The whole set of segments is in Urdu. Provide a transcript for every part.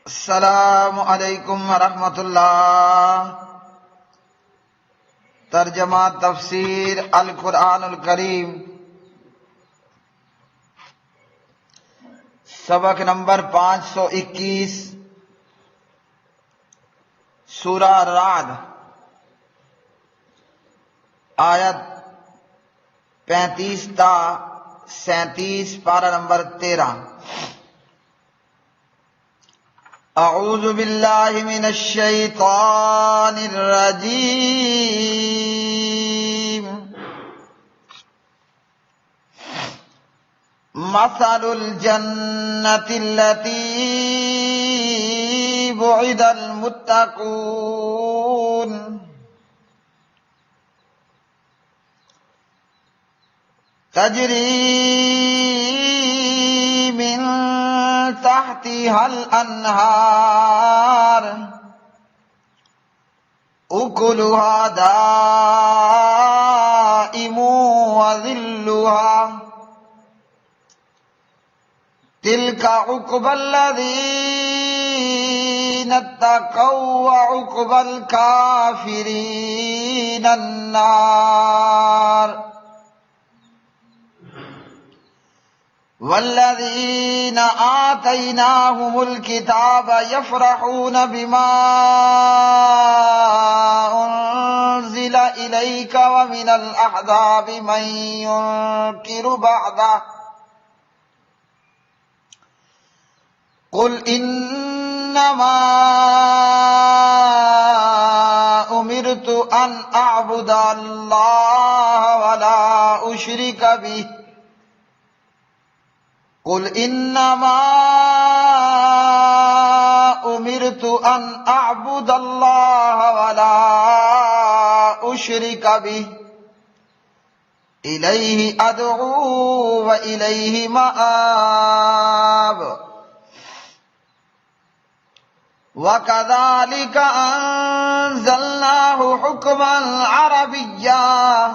السلام علیکم ورحمۃ اللہ۔ ترجمہ تفسیر القرآن الکریم، سبق نمبر 521، سورہ رعد، آیت 35 تا 37، پارہ نمبر 13۔ اعوذ باللہ من الشیطان الرجیم۔ مثل الجنة التي وعد المتقون تجری من تحتها الانہار اکلها دائم وظلها تلك عقبى الذين اتقوا وعقبى الكافرين النار والذين آتيناهم الكتاب يفرحون بما أنزل إليك ومن الأحزاب من ينكر بعضه قل إنما أمرت أن أعبد الله ولا أشرك به قل إنما أمرت أن أعبد الله ولا أشرك به إليه أدعو وإليه مآب وكذلك أنزلناه حكما عربيا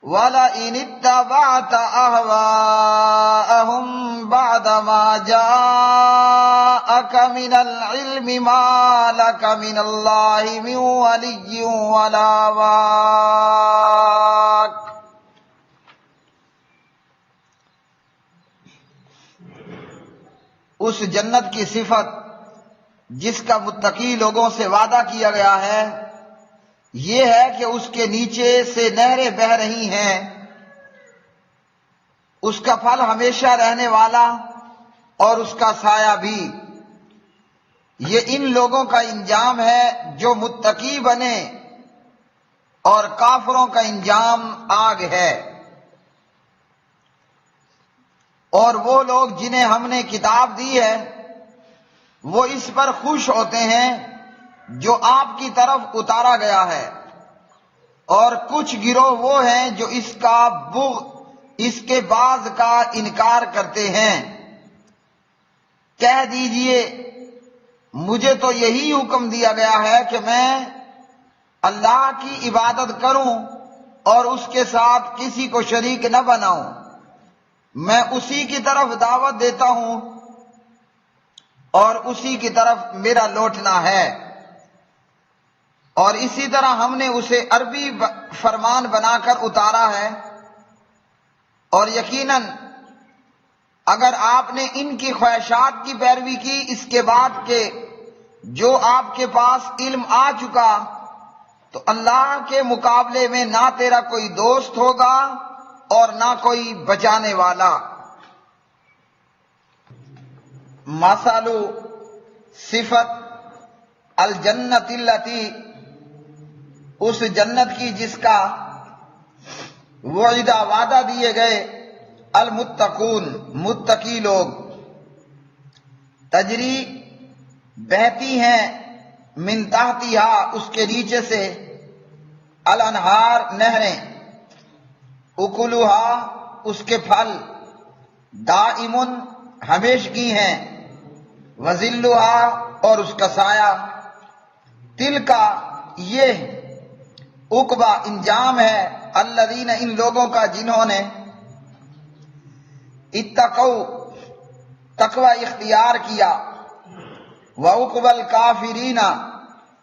وَلَئِنِ اتَّبَعْتَ أَهْوَاءَهُمْ بَعْدَمَا جَاءَكَ مِنَ الْعِلْمِ مَا لَكَ مِنَ اللَّهِ مِنْ وَلِيٍّ وَلَا وَاقٍ۔ اس جنت کی صفت جس کا متقی لوگوں سے وعدہ کیا گیا ہے یہ ہے کہ اس کے نیچے سے نہریں بہہ رہی ہیں، اس کا پھل ہمیشہ رہنے والا اور اس کا سایہ بھی۔ یہ ان لوگوں کا انجام ہے جو متقی بنے، اور کافروں کا انجام آگ ہے۔ اور وہ لوگ جنہیں ہم نے کتاب دی ہے وہ اس پر خوش ہوتے ہیں جو آپ کی طرف اتارا گیا ہے، اور کچھ گروہ وہ ہیں جو اس کے بعض کا انکار کرتے ہیں۔ کہہ دیجئے مجھے تو یہی حکم دیا گیا ہے کہ میں اللہ کی عبادت کروں اور اس کے ساتھ کسی کو شریک نہ بناؤں، میں اسی کی طرف دعوت دیتا ہوں اور اسی کی طرف میرا لوٹنا ہے۔ اور اسی طرح ہم نے اسے عربی فرمان بنا کر اتارا ہے، اور یقیناً اگر آپ نے ان کی خواہشات کی پیروی کی اس کے بعد کہ جو آپ کے پاس علم آ چکا، تو اللہ کے مقابلے میں نہ تیرا کوئی دوست ہوگا اور نہ کوئی بچانے والا۔ مثل صفت الجنت التی، اس جنت کی جس کا وعدہ وعدہ دیے گئے، المتقون متقی لوگ، تجری بہتی ہیں، من تحتہا اس کے نیچے سے، الانہار نہریں، اکلوہا اس کے پھل، دائمن ہمیشگی ہیں، وظلھا اور اس کا سایہ، تل کا یہ عقبہ انجام ہے، الذین ان لوگوں کا جنہوں نے اتقوا تقوی اختیار کیا، وعقب الکافرین،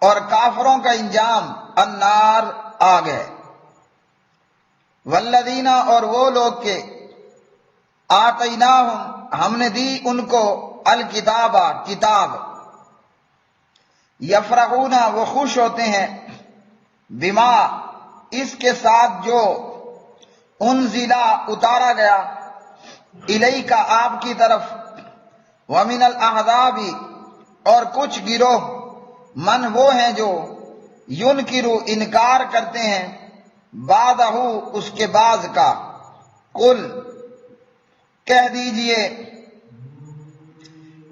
اور کافروں کا انجام النار، آگ ہے۔ والذین، اور وہ لوگ کے آتیناہم، ہم نے دی ان کو الکتاب، کتاب، یفرحون، وہ خوش ہوتے ہیں، بما، اس کے ساتھ جو انزلہ، اتارا گیا، الیک، آپ کی طرف، ومن الاحزاب، اور کچھ گروہ، من، وہ ہیں جو ینکروا، انکار کرتے ہیں، بعدہ، اس کے بعض کا، قل، کہہ دیجئے،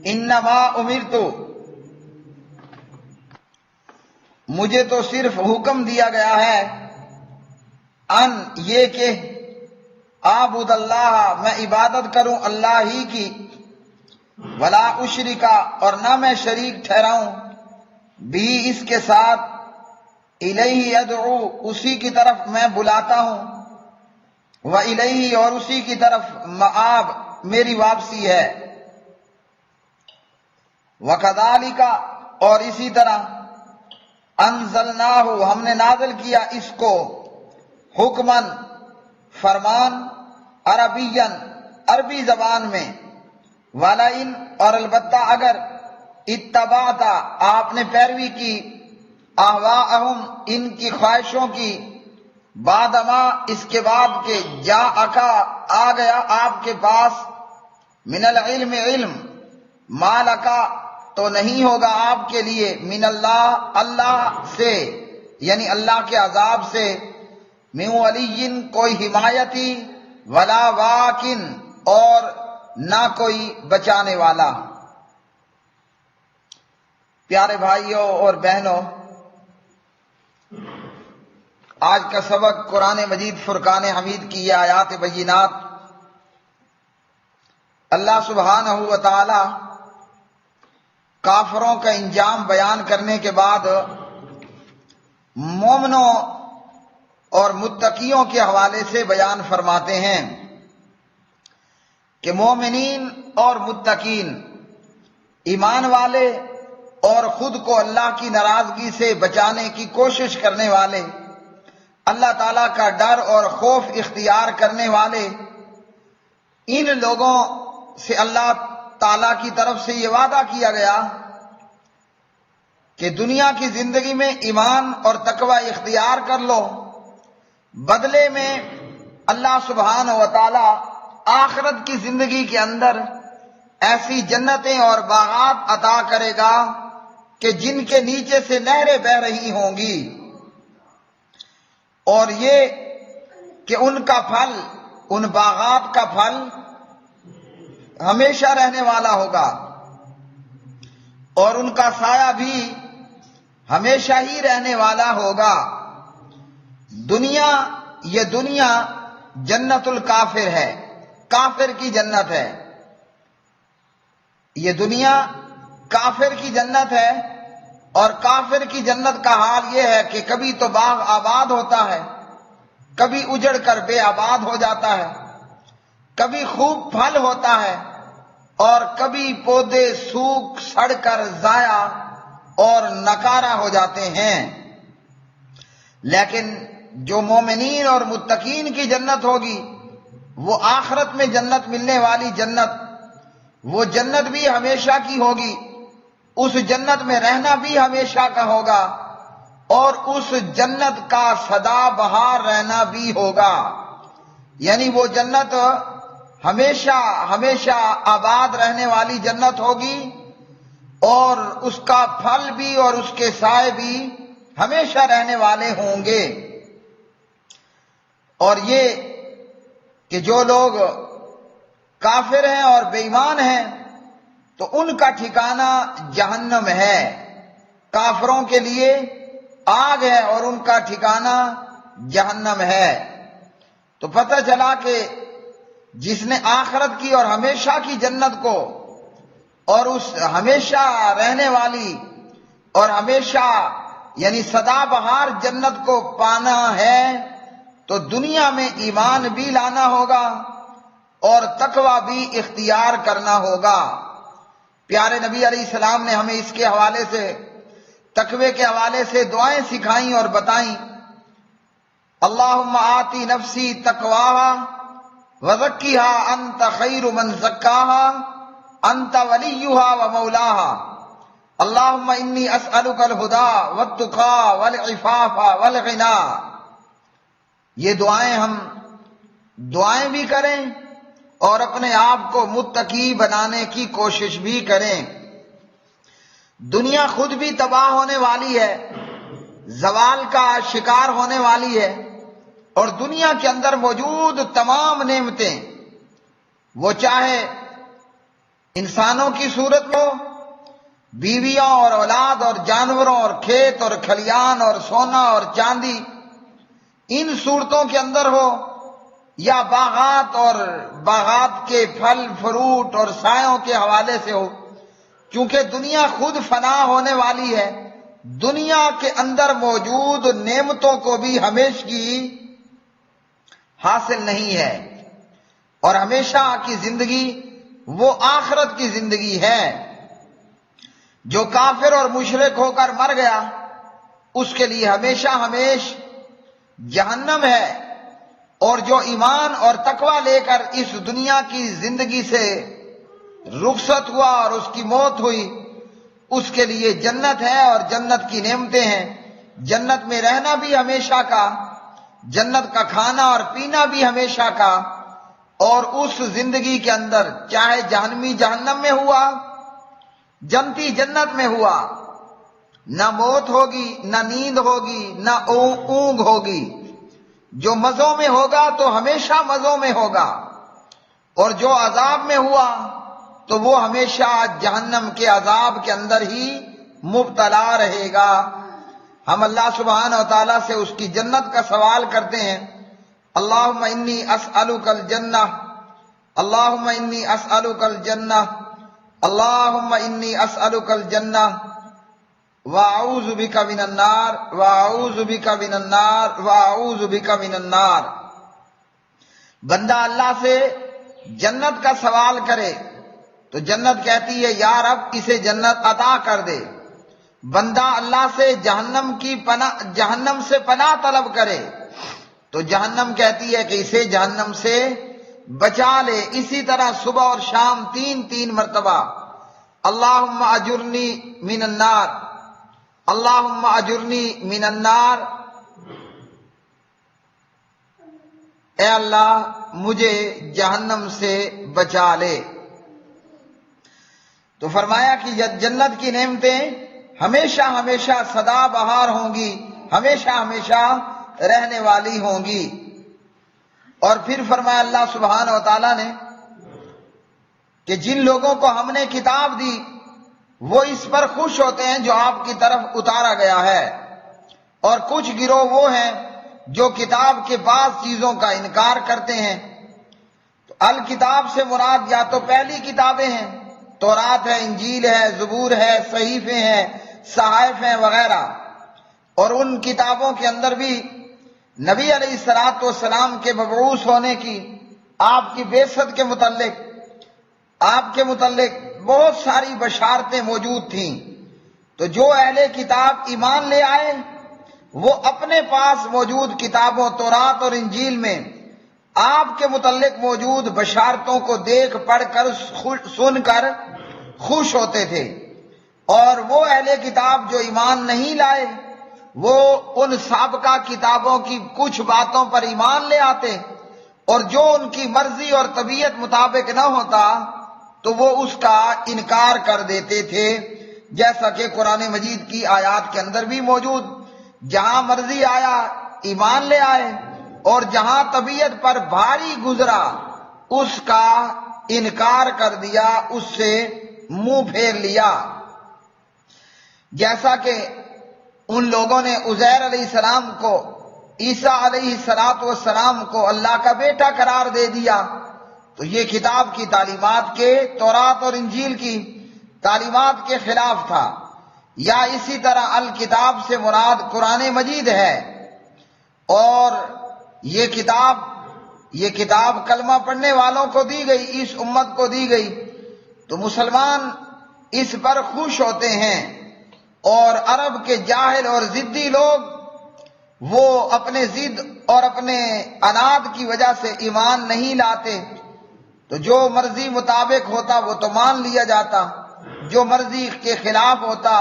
انما امرت، مجھے تو صرف حکم دیا گیا ہے، ان، یہ کہ، اعبد اللہ، میں عبادت کروں اللہ ہی کی، ولا اشرکا، اور نہ میں شریک ٹھہراؤں، بھی، اس کے ساتھ، الیہ ادعو، اسی کی طرف میں بلاتا ہوں، وَإِلَيْهِ، اور اسی کی طرف، مآب، میری واپسی ہے، وَكَذَلِكَ، اور اسی طرح، انزلناہ، ہم نے نازل کیا اس کو، حکماً، فرمان، عربیاً، عربی زبان میں، وَلَئِن، اور البتہ اگر، اتبعت، آپ نے پیروی کی، اہواءہم، ان کی خواہشوں کی، بعدما، اس کے بعد کہ، جاءکا، آ گیا آپ کے پاس، من العلم، علم، ما لکا، تو نہیں ہوگا آپ کے لیے، من اللہ، اللہ سے، یعنی اللہ کے عذاب سے، من ولی، کوئی حمایتی، ولا واکن، اور نہ کوئی بچانے والا۔ پیارے بھائیوں اور بہنوں، آج کا سبق قرآن مجید فرقان حمید کی یہ آیات بینات، اللہ سبحانہ و تعالی کافروں کا انجام بیان کرنے کے بعد مومنوں اور متقیوں کے حوالے سے بیان فرماتے ہیں کہ مومنین اور متقین، ایمان والے اور خود کو اللہ کی ناراضگی سے بچانے کی کوشش کرنے والے، اللہ تعالیٰ کا ڈر اور خوف اختیار کرنے والے، ان لوگوں سے اللہ تعالیٰ کی طرف سے یہ وعدہ کیا گیا کہ دنیا کی زندگی میں ایمان اور تقوی اختیار کر لو، بدلے میں اللہ سبحانہ و تعالی آخرت کی زندگی کے اندر ایسی جنتیں اور باغات عطا کرے گا کہ جن کے نیچے سے نہریں بہہ رہی ہوں گی، اور یہ کہ ان کا پھل، ان باغات کا پھل ہمیشہ رہنے والا ہوگا، اور ان کا سایہ بھی ہمیشہ ہی رہنے والا ہوگا۔ دنیا، یہ دنیا جنت الکافر ہے، کافر کی جنت ہے، یہ دنیا کافر کی جنت ہے، اور کافر کی جنت کا حال یہ ہے کہ کبھی تو باغ آباد ہوتا ہے، کبھی اجڑ کر بے آباد ہو جاتا ہے، کبھی خوب پھل ہوتا ہے، اور کبھی پودے سوکھ سڑ کر ضائع اور نکارہ ہو جاتے ہیں۔ لیکن جو مومنین اور متقین کی جنت ہوگی، وہ آخرت میں جنت ملنے والی جنت، وہ جنت بھی ہمیشہ کی ہوگی، اس جنت میں رہنا بھی ہمیشہ کا ہوگا، اور اس جنت کا سدا بہار رہنا بھی ہوگا، یعنی وہ جنت ہمیشہ ہمیشہ آباد رہنے والی جنت ہوگی، اور اس کا پھل بھی اور اس کے سائے بھی ہمیشہ رہنے والے ہوں گے۔ اور یہ کہ جو لوگ کافر ہیں اور بے ایمان ہیں تو ان کا ٹھکانہ جہنم ہے، کافروں کے لیے آگ ہے اور ان کا ٹھکانہ جہنم ہے۔ تو پتہ چلا کہ جس نے آخرت کی اور ہمیشہ کی جنت کو اور اس ہمیشہ رہنے والی اور ہمیشہ یعنی سدا بہار جنت کو پانا ہے تو دنیا میں ایمان بھی لانا ہوگا اور تقوی بھی اختیار کرنا ہوگا۔ پیارے نبی علیہ السلام نے ہمیں اس کے حوالے سے، تقوی کے حوالے سے دعائیں سکھائیں اور بتائیں۔ اللہم آتی نفسی تقواہا وزکیہا انت خیر من زکاہا انت ولیہا ومولاہا اللہم انی اسألک الہدا والتقا والعفاف والغنا۔ یہ دعائیں بھی کریں اور اپنے آپ کو متقی بنانے کی کوشش بھی کریں۔ دنیا خود بھی تباہ ہونے والی ہے، زوال کا شکار ہونے والی ہے، اور دنیا کے اندر موجود تمام نعمتیں، وہ چاہے انسانوں کی صورت ہو، بیویاں اور اولاد اور جانوروں اور کھیت اور کھلیان اور سونا اور چاندی، ان صورتوں کے اندر ہو، یا باغات کے پھل فروٹ اور سایوں کے حوالے سے ہو، کیونکہ دنیا خود فنا ہونے والی ہے۔ دنیا کے اندر موجود نعمتوں کو بھی ہمیشگی حاصل نہیں ہے، اور ہمیشہ کی زندگی وہ آخرت کی زندگی ہے۔ جو کافر اور مشرک ہو کر مر گیا اس کے لیے ہمیشہ ہمیش جہنم ہے، اور جو ایمان اور تقوی لے کر اس دنیا کی زندگی سے رخصت ہوا اور اس کی موت ہوئی، اس کے لیے جنت ہے اور جنت کی نعمتیں ہیں۔ جنت میں رہنا بھی ہمیشہ کا، جنت کا کھانا اور پینا بھی ہمیشہ کا، اور اس زندگی کے اندر چاہے جہنمی جہنم میں ہوا، جنتی جنت میں ہوا، نہ موت ہوگی، نہ نیند ہوگی، نہ اونگ ہوگی۔ جو مزوں میں ہوگا تو ہمیشہ مزوں میں ہوگا، اور جو عذاب میں ہوا تو وہ ہمیشہ جہنم کے عذاب کے اندر ہی مبتلا رہے گا۔ ہم اللہ سبحانہ و تعالیٰ سے اس کی جنت کا سوال کرتے ہیں۔ اللہم انی اسألک الجنہ، اللہم انی اسألک الجنہ، اللہم انی اسألک الجنہ وَأَعُوذُ بِكَ مِنَ النَّارِ وَأَعُوذُ بِكَ مِنَ النَّارِ وَأَعُوذُ بِكَ مِنَ النَّارِ۔ بندہ اللہ سے جنت کا سوال کرے تو جنت کہتی ہے یا رب اسے جنت عطا کر دے۔ بندہ اللہ سے جہنم سے پناہ طلب کرے تو جہنم کہتی ہے کہ اسے جہنم سے بچا لے۔ اسی طرح صبح اور شام تین مرتبہ اللہم اجرنی من النار، اللہم اجرنی من النار، اے اللہ مجھے جہنم سے بچا لے۔ تو فرمایا کہ جنت کی نعمتیں ہمیشہ ہمیشہ سدا بہار ہوں گی، ہمیشہ ہمیشہ رہنے والی ہوں گی۔ اور پھر فرمایا اللہ سبحانہ و تعالیٰ نے کہ جن لوگوں کو ہم نے کتاب دی وہ اس پر خوش ہوتے ہیں جو آپ کی طرف اتارا گیا ہے، اور کچھ گروہ وہ ہیں جو کتاب کے بعض چیزوں کا انکار کرتے ہیں۔ تو الکتاب سے مراد یا تو پہلی کتابیں ہیں، تورات ہے، انجیل ہے، زبور ہے، صحیفے ہیں، صحائف ہیں وغیرہ، اور ان کتابوں کے اندر بھی نبی علیہ الصلوۃ والسلام کے مبعوث ہونے کی، آپ کی بعثت کے متعلق، آپ کے متعلق بہت ساری بشارتیں موجود تھیں۔ تو جو اہل کتاب ایمان لے آئے وہ اپنے پاس موجود کتابوں تورات اور انجیل میں آپ کے متعلق موجود بشارتوں کو دیکھ پڑھ کر سن کر خوش ہوتے تھے، اور وہ اہل کتاب جو ایمان نہیں لائے وہ ان سابقہ کتابوں کی کچھ باتوں پر ایمان لے آتے، اور جو ان کی مرضی اور طبیعت مطابق نہ ہوتا تو وہ اس کا انکار کر دیتے تھے، جیسا کہ قرآن مجید کی آیات کے اندر بھی موجود، جہاں مرضی آیا ایمان لے آئے، اور جہاں طبیعت پر بھاری گزرا اس کا انکار کر دیا، اس سے منہ پھیر لیا۔ جیسا کہ ان لوگوں نے عزیر علیہ السلام کو، عیسیٰ علیہ السلام کو اللہ کا بیٹا قرار دے دیا، تو یہ کتاب کی تعلیمات کے، تورات اور انجیل کی تعلیمات کے خلاف تھا۔ یا اسی طرح الکتاب سے مراد قرآن مجید ہے، اور یہ کتاب کلمہ پڑھنے والوں کو دی گئی، اس امت کو دی گئی۔ تو مسلمان اس پر خوش ہوتے ہیں، اور عرب کے جاہل اور ضدی لوگ وہ اپنے ضد اور اپنے عناد کی وجہ سے ایمان نہیں لاتے، تو جو مرضی مطابق ہوتا وہ تو مان لیا جاتا، جو مرضی کے خلاف ہوتا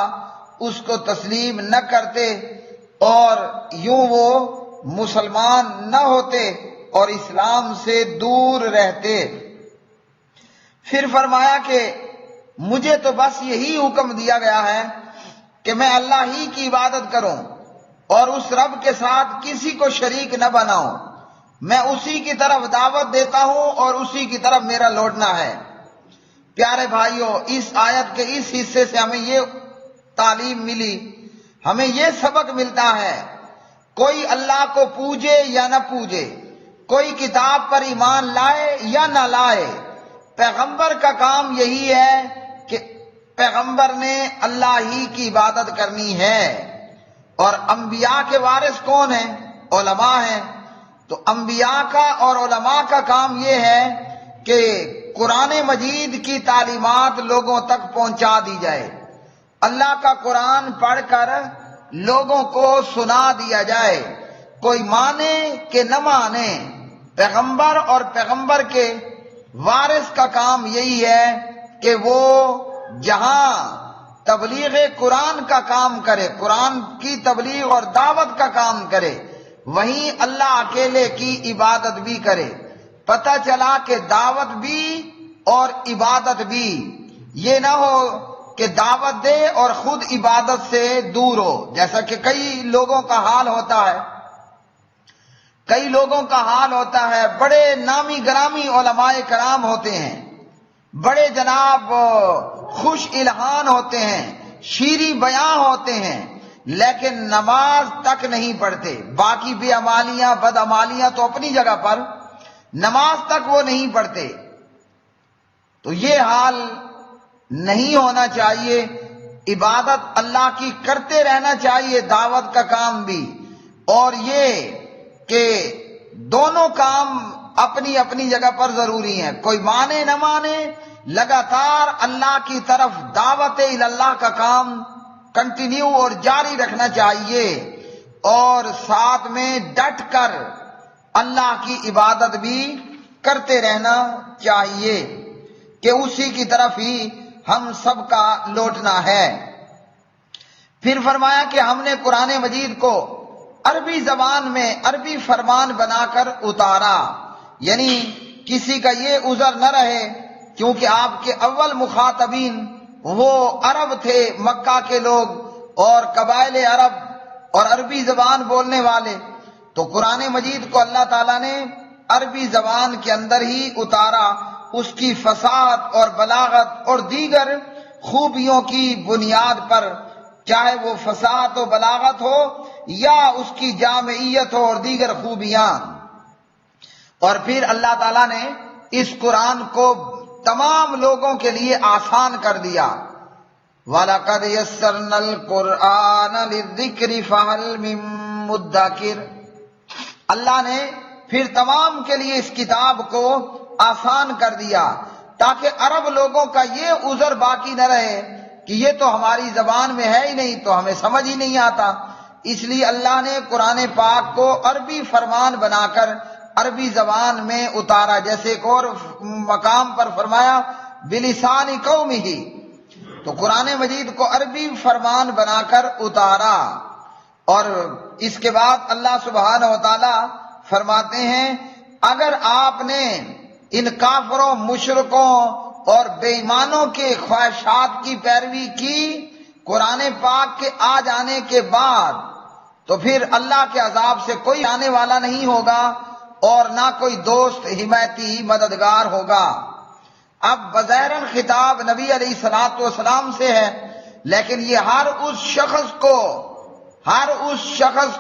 اس کو تسلیم نہ کرتے، اور یوں وہ مسلمان نہ ہوتے اور اسلام سے دور رہتے۔ پھر فرمایا کہ مجھے تو بس یہی حکم دیا گیا ہے کہ میں اللہ ہی کی عبادت کروں اور اس رب کے ساتھ کسی کو شریک نہ بناؤں، میں اسی کی طرف دعوت دیتا ہوں اور اسی کی طرف میرا لوٹنا ہے۔ پیارے بھائیوں، اس آیت کے اس حصے سے ہمیں یہ تعلیم ملی، ہمیں یہ سبق ملتا ہے، کوئی اللہ کو پوجے یا نہ پوجے، کوئی کتاب پر ایمان لائے یا نہ لائے، پیغمبر کا کام یہی ہے کہ پیغمبر نے اللہ ہی کی عبادت کرنی ہے۔ اور انبیاء کے وارث کون ہیں؟ علماء ہیں۔ تو انبیاء کا اور علماء کا کام یہ ہے کہ قرآن مجید کی تعلیمات لوگوں تک پہنچا دی جائے، اللہ کا قرآن پڑھ کر لوگوں کو سنا دیا جائے، کوئی مانے کہ نہ مانے، پیغمبر اور پیغمبر کے وارث کا کام یہی ہے کہ وہ جہاں تبلیغ قرآن کا کام کرے، قرآن کی تبلیغ اور دعوت کا کام کرے، وہیں اللہ اکیلے کی عبادت بھی کرے۔ پتہ چلا کہ دعوت بھی اور عبادت بھی، یہ نہ ہو کہ دعوت دے اور خود عبادت سے دور ہو، جیسا کہ کئی لوگوں کا حال ہوتا ہے۔ کئی لوگوں کا حال ہوتا ہے، بڑے نامی گرامی علماء کرام ہوتے ہیں، بڑے جناب خوش الہان ہوتے ہیں، شیریں بیاں ہوتے ہیں، لیکن نماز تک نہیں پڑھتے، باقی بے عمالیاں بد عمالیاں تو اپنی جگہ پر، نماز تک وہ نہیں پڑھتے۔ تو یہ حال نہیں ہونا چاہیے، عبادت اللہ کی کرتے رہنا چاہیے، دعوت کا کام بھی، اور یہ کہ دونوں کام اپنی اپنی جگہ پر ضروری ہیں، کوئی مانے نہ مانے، لگاتار اللہ کی طرف دعوت اللہ کا کام کنٹینیو اور جاری رکھنا چاہیے، اور ساتھ میں ڈٹ کر اللہ کی عبادت بھی کرتے رہنا چاہیے کہ اسی کی طرف ہی ہم سب کا لوٹنا ہے۔ پھر فرمایا کہ ہم نے قرآن مجید کو عربی زبان میں عربی فرمان بنا کر اتارا، یعنی کسی کا یہ عذر نہ رہے کیونکہ آپ کے اول مخاطبین وہ عرب تھے، مکہ کے لوگ اور قبائل عرب اور عربی زبان بولنے والے، تو قرآن مجید کو اللہ تعالیٰ نے عربی زبان کے اندر ہی اتارا، اس کی فصاحت اور بلاغت اور دیگر خوبیوں کی بنیاد پر، چاہے وہ فصاحت و بلاغت ہو یا اس کی جامعیت ہو اور دیگر خوبیاں۔ اور پھر اللہ تعالیٰ نے اس قرآن کو تمام لوگوں کے لیے آسان کر دیا، وَلَقَدْ يَسَّرْنَا الْقُرْآنَ لِلذِّكْرِ فَهَلْ مِن مُّدَّكِرٍ، اللہ نے پھر تمام کے لیے اس کتاب کو آسان کر دیا تاکہ عرب لوگوں کا یہ عذر باقی نہ رہے کہ یہ تو ہماری زبان میں ہے ہی نہیں، تو ہمیں سمجھ ہی نہیں آتا۔ اس لیے اللہ نے قرآن پاک کو عربی فرمان بنا کر عربی زبان میں اتارا، جیسے ایک اور مقام پر فرمایا بلسان قومہ، تو قرآن مجید کو عربی فرمان بنا کر اتارا۔ اور اس کے بعد اللہ سبحانہ و تعالی فرماتے ہیں اگر آپ نے ان کافروں، مشرکوں اور بے ایمانوں کے خواہشات کی پیروی کی قرآن پاک کے آ جانے کے بعد، تو پھر اللہ کے عذاب سے کوئی آنے والا نہیں ہوگا اور نہ کوئی دوست، حمایتی، مددگار ہوگا۔ اب بظاہر خطاب نبی علیہ الصلوۃ والسلام سے ہے، لیکن یہ ہر اس شخص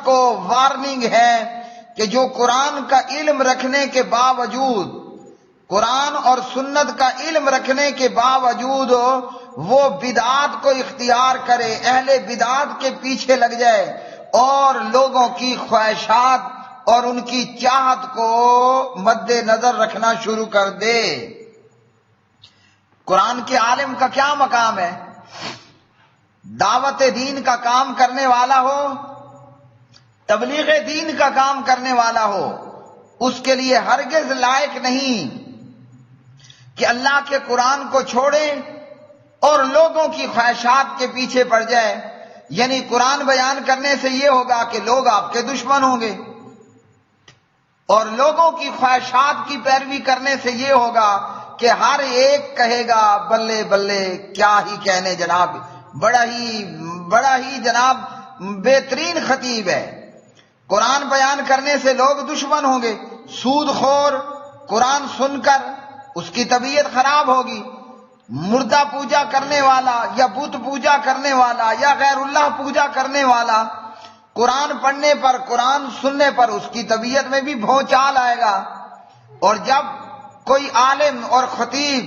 کو وارننگ ہے کہ جو قرآن کا علم رکھنے کے باوجود، قرآن اور سنت کا علم رکھنے کے باوجود وہ بدعات کو اختیار کرے، اہل بدعات کے پیچھے لگ جائے اور لوگوں کی خواہشات اور ان کی چاہت کو مد نظر رکھنا شروع کر دے۔ قرآن کے عالم کا کیا مقام ہے؟ دعوت دین کا کام کرنے والا ہو، تبلیغ دین کا کام کرنے والا ہو، اس کے لیے ہرگز لائق نہیں کہ اللہ کے قرآن کو چھوڑے اور لوگوں کی خواہشات کے پیچھے پڑ جائے۔ یعنی قرآن بیان کرنے سے یہ ہوگا کہ لوگ آپ کے دشمن ہوں گے، اور لوگوں کی خواہشات کی پیروی کرنے سے یہ ہوگا کہ ہر ایک کہے گا بلے بلے کیا ہی کہنے جناب، بڑا ہی جناب بہترین خطیب ہے۔ قرآن بیان کرنے سے لوگ دشمن ہوں گے، سود خور قرآن سن کر اس کی طبیعت خراب ہوگی، مردہ پوجا کرنے والا یا بت پوجا کرنے والا یا غیر اللہ پوجا کرنے والا قرآن پڑھنے پر، قرآن سننے پر اس کی طبیعت میں بھی بھونچال آئے گا۔ اور جب کوئی عالم اور خطیب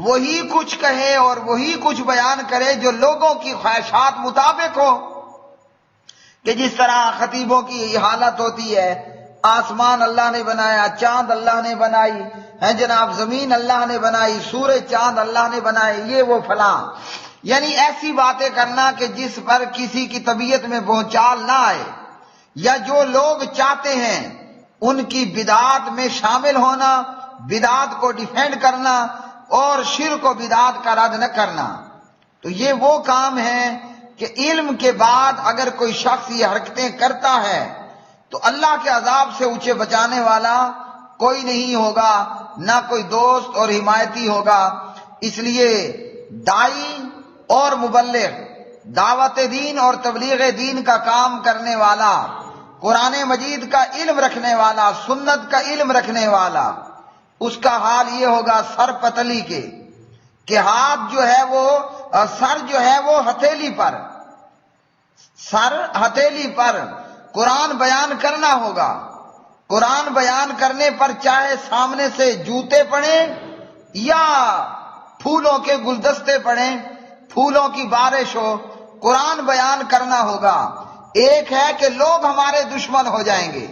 وہی کچھ کہے اور وہی کچھ بیان کرے جو لوگوں کی خواہشات مطابق ہو، کہ جس طرح خطیبوں کی حالت ہوتی ہے، آسمان اللہ نے بنایا، چاند اللہ نے بنائی ہے جناب، زمین اللہ نے بنائی، سورج چاند اللہ نے بنائے، یہ وہ فلاں، یعنی ایسی باتیں کرنا کہ جس پر کسی کی طبیعت میں بھونچال نہ آئے، یا جو لوگ چاہتے ہیں ان کی بدعات میں شامل ہونا، بدعات کو ڈیفینڈ کرنا اور شرک و بدعات کا رد نہ کرنا۔ تو یہ وہ کام ہے کہ علم کے بعد اگر کوئی شخص یہ حرکتیں کرتا ہے تو اللہ کے عذاب سے اسے بچانے والا کوئی نہیں ہوگا، نہ کوئی دوست اور حمایتی ہوگا۔ اس لیے دائی اور مبلغ، دعوت دین اور تبلیغ دین کا کام کرنے والا، قرآن مجید کا علم رکھنے والا، سنت کا علم رکھنے والا، اس کا حال یہ ہوگا سر پتلی کے، کہ ہاتھ جو ہے وہ، سر جو ہے وہ ہتھیلی پر، سر ہتھیلی پر قرآن بیان کرنا ہوگا۔ قرآن بیان کرنے پر چاہے سامنے سے جوتے پڑیں یا پھولوں کے گلدستے پڑیں، پھولوں کی بارش ہو، قرآن بیان کرنا ہوگا۔ ایک ہے کہ لوگ ہمارے دشمن ہو جائیں گے،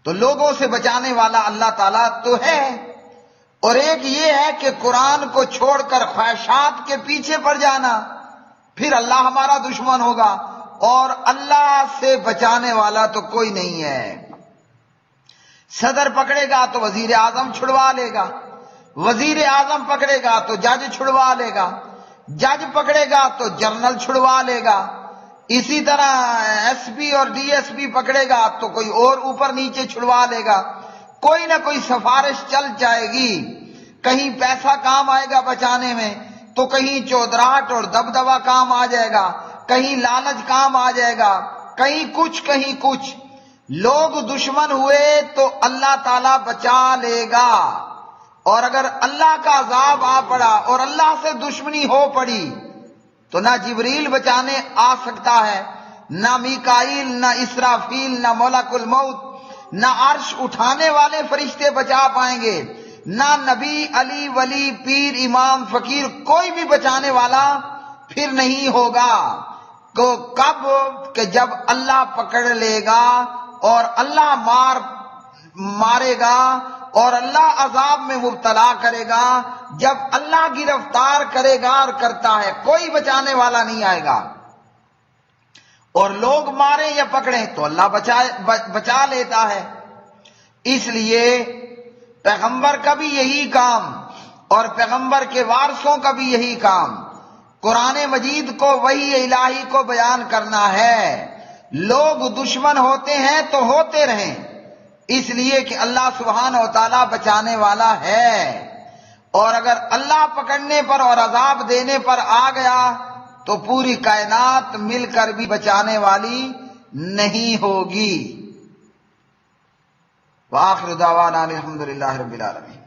تو لوگوں سے بچانے والا اللہ تعالیٰ تو ہے، اور ایک یہ ہے کہ قرآن کو چھوڑ کر خواہشات کے پیچھے پڑ جانا، پھر اللہ ہمارا دشمن ہوگا، اور اللہ سے بچانے والا تو کوئی نہیں ہے۔ صدر پکڑے گا تو وزیر اعظم چھڑوا لے گا، وزیر اعظم پکڑے گا تو جج چھڑوا لے گا، جج پکڑے گا تو جنرل چھڑوا لے گا، اسی طرح ایس پی اور ڈی ایس پی پکڑے گا تو کوئی اور اوپر نیچے چھڑوا لے گا، کوئی نہ کوئی سفارش چل جائے گی، کہیں پیسہ کام آئے گا بچانے میں تو کہیں چودراہٹ اور دبدبا کام آ جائے گا، کہیں لالچ کام آ جائے گا، کہیں کچھ۔ لوگ دشمن ہوئے تو اللہ تعالیٰ بچا لے گا، اور اگر اللہ کا عذاب آ پڑا اور اللہ سے دشمنی ہو پڑی تو نہ جبریل بچانے آ سکتا ہے، نہ میکائیل، نہ اسرافیل، نہ ملک الموت، نہ عرش اٹھانے والے فرشتے بچا پائیں گے، نہ نبی، علی، ولی، پیر، امام، فقیر، کوئی بھی بچانے والا پھر نہیں ہوگا۔ تو کب کہ جب اللہ پکڑ لے گا اور اللہ مارے گا اور اللہ عذاب میں مبتلا کرے گا، جب اللہ گرفتار کرے گا اور کرتا ہے، کوئی بچانے والا نہیں آئے گا۔ اور لوگ ماریں یا پکڑیں تو اللہ بچا لیتا ہے۔ اس لیے پیغمبر کا بھی یہی کام اور پیغمبر کے وارثوں کا بھی یہی کام، قرآن مجید کو، وحی الہی کو بیان کرنا ہے۔ لوگ دشمن ہوتے ہیں تو ہوتے رہیں، اس لیے کہ اللہ سبحانہ و تعالیٰ بچانے والا ہے، اور اگر اللہ پکڑنے پر اور عذاب دینے پر آ گیا تو پوری کائنات مل کر بھی بچانے والی نہیں ہوگی۔ وآخر دعوانا الحمدللہ رب العالمین۔